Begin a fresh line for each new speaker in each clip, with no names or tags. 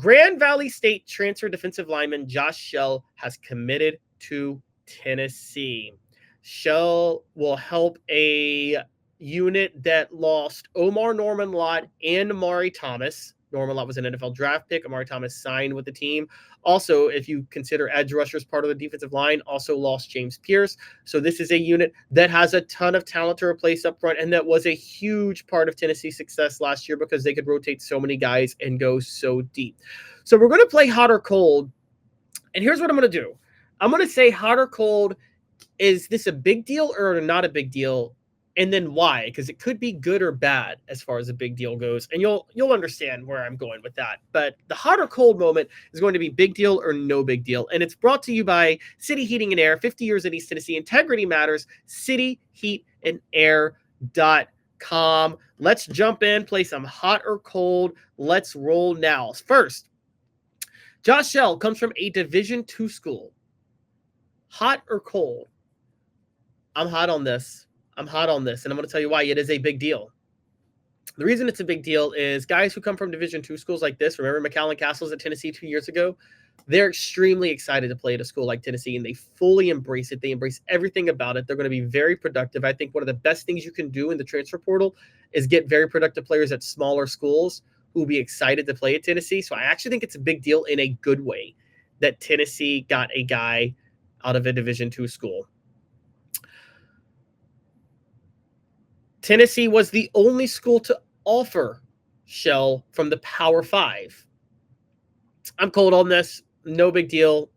Grand Valley State transfer defensive lineman Josh Schell has committed to Tennessee. Schell will help a unit that lost Norman-Lott and Amari Thomas. Norman-Lott was an NFL draft pick. Amari Thomas signed with the team. Also, if you consider edge rushers part of the defensive line, also lost James Pierce. So this is a unit that has a ton of talent to replace up front, and that was a huge part of Tennessee's success last year because they could rotate so many guys and go so deep. So we're going to play hot or cold, and here's what I'm going to do. I'm going to say hot or cold. Is this a big deal or not a big deal? And then why? Because it could be good or bad as far as a big deal goes. And you'll understand where I'm going with that. But the hot or cold moment is going to be big deal or no big deal. And it's brought to you by City Heating and Air, 50 years in East Tennessee. Integrity matters. cityheatandair.com. Let's jump in, play some hot or cold. Let's roll now. First, Josh Schell comes from a Division II school. Hot or cold? I'm hot on this. And I'm going to tell you why. It is a big deal. The reason it's a big deal is guys who come from Division II schools like this, remember McAllen Castles at Tennessee 2 years ago? They're extremely excited to play at a school like Tennessee, and they fully embrace it. They embrace everything about it. They're going to be very productive. I think one of the best things you can do in the transfer portal is get very productive players at smaller schools who will be excited to play at Tennessee. So I actually think it's a big deal in a good way that Tennessee got a guy out of a Division II school. Tennessee was the only school to offer Schell from the Power 5. I'm cold on this. No big deal.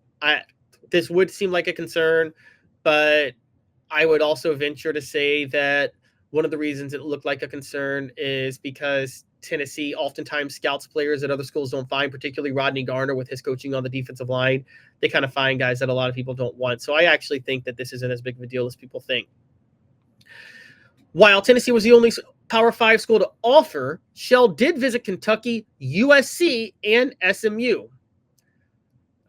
This would seem like a concern, but I would also venture to say that one of the reasons it looked like a concern is because Tennessee oftentimes scouts players that other schools don't find, particularly Rodney Garner with his coaching on the defensive line. They kind of find guys that a lot of people don't want. So I actually think that this isn't as big of a deal as people think. While Tennessee was the only Power 5 school to offer, Schell did visit Kentucky, USC, and SMU.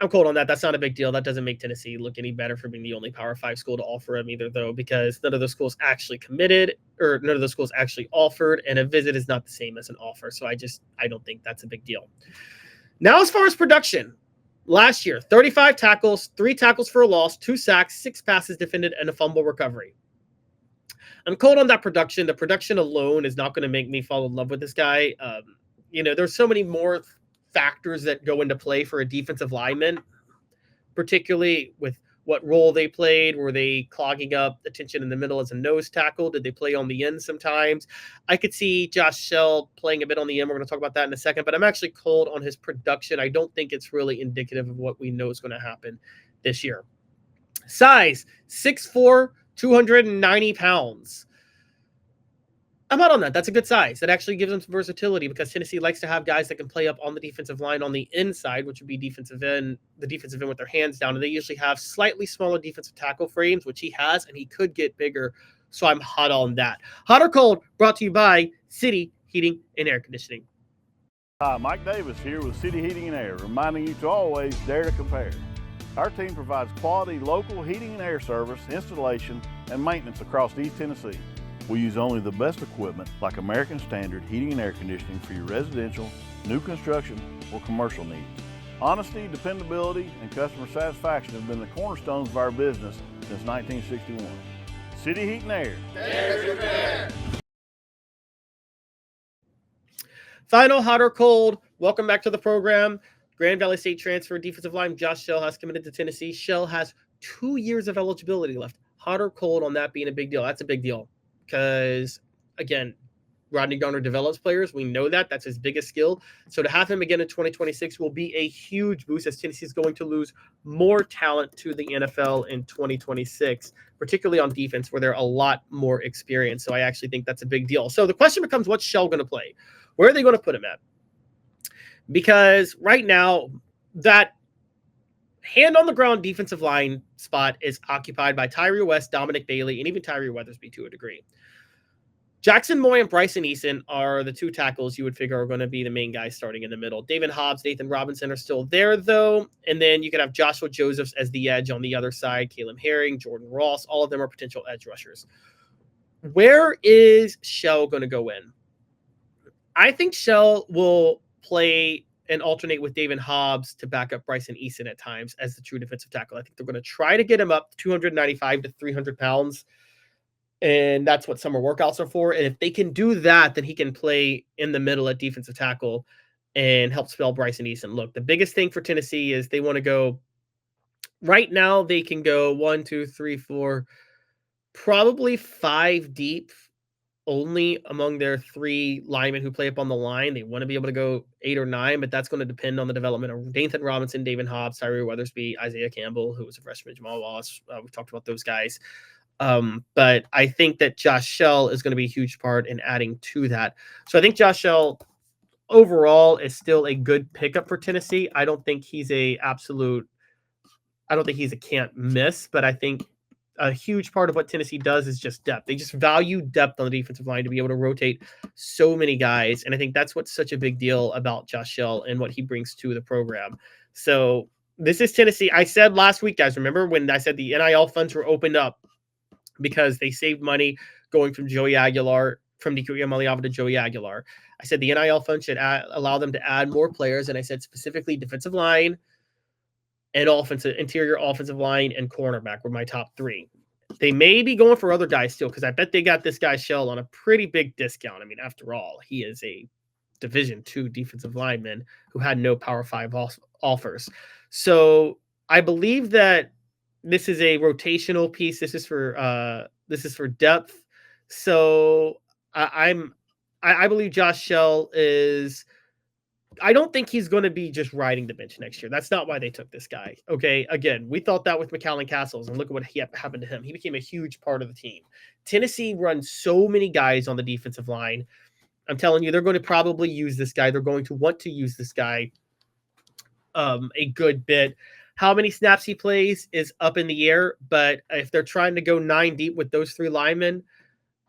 I'm cold on that. That's not a big deal. That doesn't make Tennessee look any better for being the only Power 5 school to offer him either, though, because none of those schools actually committed, or none of those schools actually offered, and a visit is not the same as an offer. So I don't think that's a big deal. Now, as far as production, last year, 35 tackles, 3 tackles for a loss, 2 sacks, 6 passes defended, and a fumble recovery. I'm cold on that production. The production alone is not going to make me fall in love with this guy. There's so many more factors that go into play for a defensive lineman, particularly with what role they played. Were they clogging up the tension in the middle as a nose tackle? Did they play on the end sometimes? I could see Josh Schell playing a bit on the end. We're going to talk about that in a second, but I'm actually cold on his production. I don't think it's really indicative of what we know is going to happen this year. Size, 6'4", 290 pounds. I'm out on that. That's a good size. That actually gives them some versatility because Tennessee likes to have guys that can play up on the defensive line on the inside, which would be the defensive end with their hands down. And they usually have slightly smaller defensive tackle frames, which he has, and he could get bigger. So I'm hot on that. Hot or cold, brought to you by City Heating and Air Conditioning.
Hi, Mike Davis here with City Heating and Air, reminding you to always dare to compare. Our team provides quality local heating and air service, installation, and maintenance across East Tennessee. We use only the best equipment like American Standard heating and air conditioning for your residential, new construction, or commercial needs. Honesty, dependability, and customer satisfaction have been the cornerstones of our business since 1961. City Heat and Air.
Dare to compare. Final hot or cold. Welcome back to the program. Grand Valley State transfer defensive line Josh Schell has committed to Tennessee. Schell has 2 years of eligibility left. Hot or cold on that being a big deal? That's a big deal because, again, Rodney Garner develops players. We know that. That's his biggest skill. So to have him again in 2026 will be a huge boost as Tennessee is going to lose more talent to the NFL in 2026, particularly on defense where they're a lot more experienced. So I actually think that's a big deal. So the question becomes, what's Schell going to play? Where are they going to put him at? Because right now, that hand-on-the-ground defensive line spot is occupied by Tyree West, Dominic Bailey, and even Tyree Weathersby to a degree. Jackson Moy and Bryson Eason are the 2 tackles you would figure are going to be the main guys starting in the middle. David Hobbs, Nathan Robinson are still there, though. And then you could have Joshua Josephs as the edge on the other side, Caleb Herring, Jordan Ross. All of them are potential edge rushers. Where is Schell going to go in? I think Schell will play and alternate with David Hobbs to back up Bryson Eason at times as the true defensive tackle. I think they're going to try to get him up 295 to 300 pounds. And that's what summer workouts are for. And if they can do that, then he can play in the middle at defensive tackle and help spell Bryson Eason. Look, the biggest thing for Tennessee is they want to go right now. They can go 1, 2, 3, 4, probably 5 deep only among their 3 linemen who play up on the line. They want to be able to go 8 or 9, but that's going to depend on the development of Nathan Robinson, David Hobbs, Tyree Weathersby, Isaiah Campbell, who was a freshman, Jamal Wallace. We've talked about those guys. But I think that Josh Schell is going to be a huge part in adding to that. So I think Josh Schell overall is still a good pickup for Tennessee. I don't think he's a can't miss, but I think a huge part of what Tennessee does is just depth. They just value depth on the defensive line to be able to rotate so many guys. And I think that's what's such a big deal about Josh Schell and what he brings to the program. So this is Tennessee. I said last week, guys, remember when I said the NIL funds were opened up because they saved money going from Joey Aguilar, from Nico Iamaleava to Joey Aguilar. I said the NIL fund should allow them to add more players. And I said specifically defensive line, and interior offensive line and cornerback were my top 3. They may be going for other guys still, because I bet they got this guy Schell on a pretty big discount. I mean, after all, he is a Division II defensive lineman who had no Power 5 offers. So I believe that this is a rotational piece. This is for depth. So I believe Josh Schell is. I don't think he's going to be just riding the bench next year. That's not why they took this guy. Okay. Again, we thought that with McCallan Castles, and look at what happened to him. He became a huge part of the team. Tennessee runs so many guys on the defensive line. I'm telling you, they're going to probably use this guy. They're going to want to use this guy a good bit. How many snaps he plays is up in the air, but if they're trying to go 9 deep with those 3 linemen,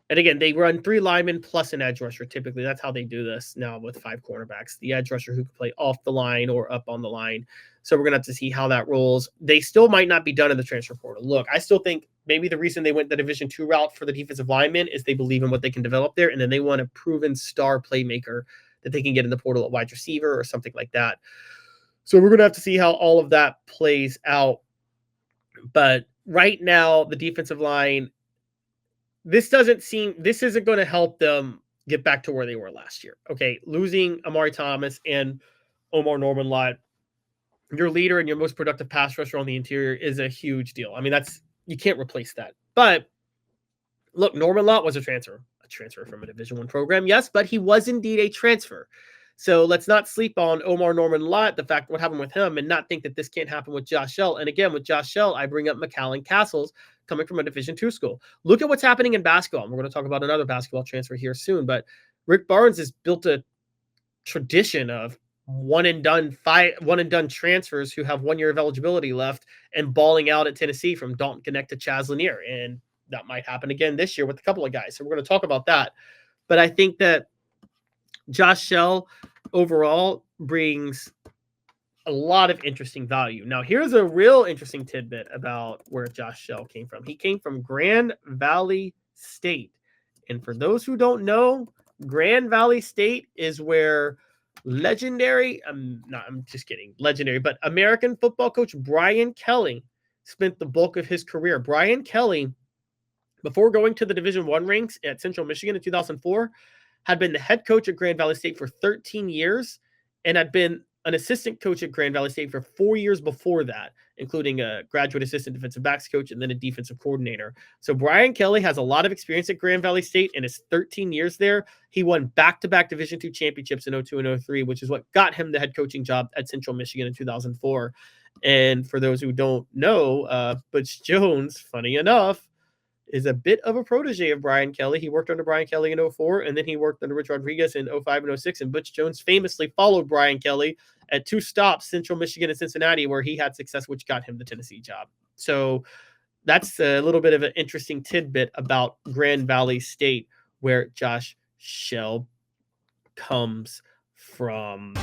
and again, they run 3 linemen plus an edge rusher. Typically, that's how they do this now with 5 cornerbacks. The edge rusher who can play off the line or up on the line. So we're going to have to see how that rolls. They still might not be done in the transfer portal. Look, I still think maybe the reason they went the Division II route for the defensive linemen is they believe in what they can develop there, and then they want a proven star playmaker that they can get in the portal at wide receiver or something like that. So we're going to have to see how all of that plays out. But right now, the defensive line, this isn't going to help them get back to where they were last year. Okay. Losing Amari Thomas and Omar Norman-Lott, your leader and your most productive pass rusher on the interior, is a huge deal. I mean, you can't replace that. But look, Norman-Lott was a transfer from a Division I program. Yes, but he was indeed a transfer. So let's not sleep on Omar Norman-Lott, the fact what happened with him, and not think that this can't happen with Josh Schell. And again, with Josh Schell, I bring up McCallan Castles coming from a Division II school. Look at what's happening in basketball. We're going to talk about another basketball transfer here soon, but Rick Barnes has built a tradition of one and done transfers who have 1 year of eligibility left and balling out at Tennessee, from Dalton Connect to Chaz Lanier. And that might happen again this year with a couple of guys. So we're going to talk about that. But I think that Josh Schell overall brings a lot of interesting value. Now, here's a real interesting tidbit about where Josh Schell came from. He came from Grand Valley State. And for those who don't know, Grand Valley State is where legendary, but American football coach Brian Kelly spent the bulk of his career. Brian Kelly, before going to the Division I ranks at Central Michigan in 2004, had been the head coach at Grand Valley State for 13 years and had been an assistant coach at Grand Valley State for 4 years before that, including a graduate assistant defensive backs coach and then a defensive coordinator. So Brian Kelly has a lot of experience at Grand Valley State. In his 13 years there, he won back-to-back Division II championships in 2002 and 2003, which is what got him the head coaching job at Central Michigan in 2004. And for those who don't know, Butch Jones, funny enough, is a bit of a protege of Brian Kelly. He worked under Brian Kelly in 2004, and then he worked under Rich Rodriguez in 2005 and 2006. And Butch Jones famously followed Brian Kelly at 2 stops, Central Michigan and Cincinnati, where he had success, which got him the Tennessee job. So that's a little bit of an interesting tidbit about Grand Valley State, where Josh Schell comes from.